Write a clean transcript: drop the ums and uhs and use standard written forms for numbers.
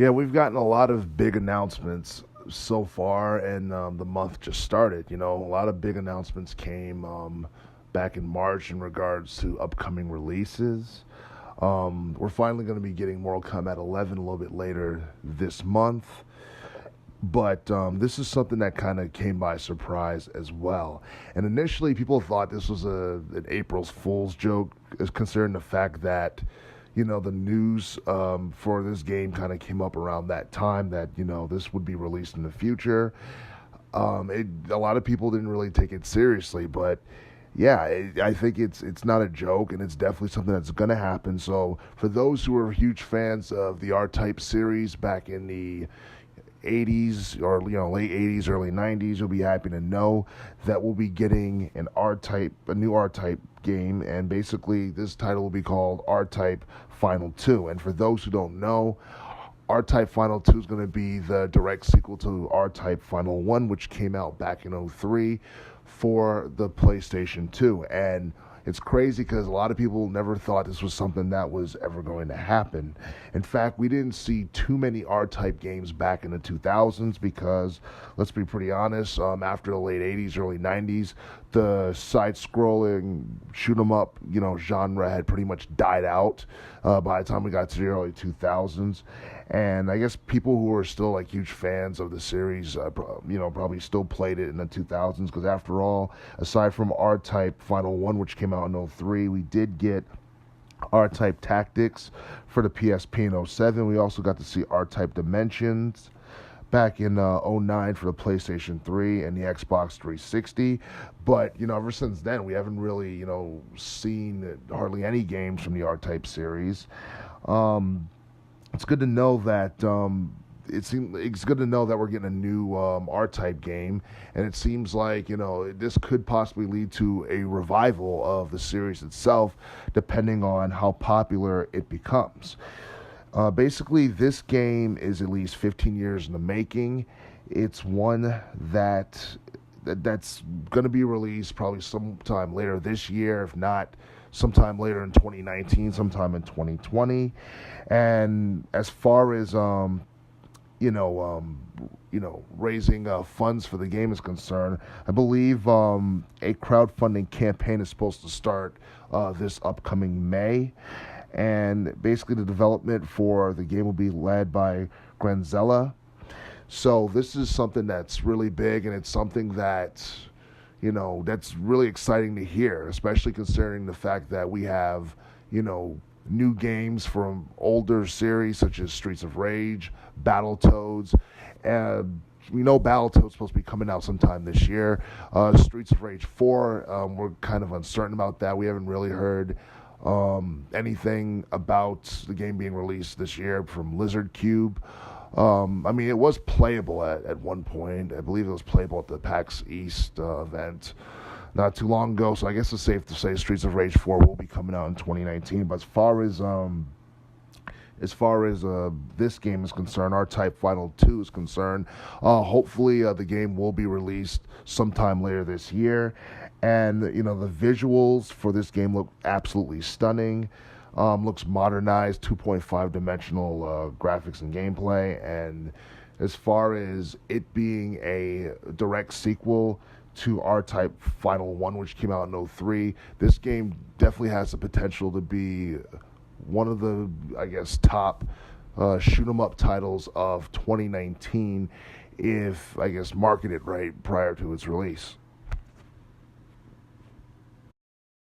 Yeah, we've gotten a lot of big announcements so far, and the month just started. A lot of big announcements came back in March in regards to upcoming releases. We're finally going to be getting Mortal Kombat 11 a little bit later this month. But this is something that kind of came by surprise as well. And initially, people thought this was an April's Fool's joke, considering the fact that, the news for this game kind of came up around that time that, this would be released in the future. A lot of people didn't really take it seriously, but yeah, I think it's not a joke, and it's definitely something that's going to happen. So for those who are huge fans of the R-Type series back in the 80s or late 80s, early 90s, you'll be happy to know that we'll be getting a new R-Type game, and basically this title will be called R-Type Final 2. And for those who don't know, R-Type Final 2 is going to be the direct sequel to R-Type Final 1, which came out back in '03 for the PlayStation 2. And it's crazy because a lot of people never thought this was something that was ever going to happen. In fact, we didn't see too many R-Type games back in the 2000s because, let's be pretty honest, after the late 80s, early 90s, the side-scrolling shoot-'em-up, genre had pretty much died out by the time we got to the early 2000s. And I guess people who are still huge fans of the series, probably still played it in the 2000s because after all, aside from R-Type Final 1, which came out in '03, we did get R-Type Tactics for the PSP in '07. We also got to see R-Type Dimensions back in '09 for the PlayStation 3 and the Xbox 360. But, ever since then, we haven't really, seen hardly any games from the R-Type series. It's good to know that it's good to know that we're getting a new R-Type game, and it seems like this could possibly lead to a revival of the series itself, depending on how popular it becomes. Basically, this game is at least 15 years in the making. It's one that's going to be released probably sometime later this year, if not sometime later in 2019, sometime in 2020. And as far as raising funds for the game is concerned, I believe a crowdfunding campaign is supposed to start this upcoming May. And basically the development for the game will be led by Granzella. So this is something that's really big, and it's something that that's really exciting to hear, especially considering the fact that we have, new games from older series such as Streets of Rage, Battletoads, and we know Battletoads supposed to be coming out sometime this year. Streets of Rage 4, we're kind of uncertain about that. We haven't really heard anything about the game being released this year from Lizard Cube. It was playable at one point. I believe it was playable at the PAX East event not too long ago. So I guess it's safe to say Streets of Rage 4 will be coming out in 2019. But as far as this game is concerned, R-Type Final 2 is concerned, hopefully the game will be released sometime later this year. And the visuals for this game look absolutely stunning. Looks modernized, 2.5 dimensional graphics and gameplay. And as far as it being a direct sequel to R-Type Final 1, which came out in '03, this game definitely has the potential to be one of the, top shoot-'em-up titles of 2019 if, marketed right prior to its release.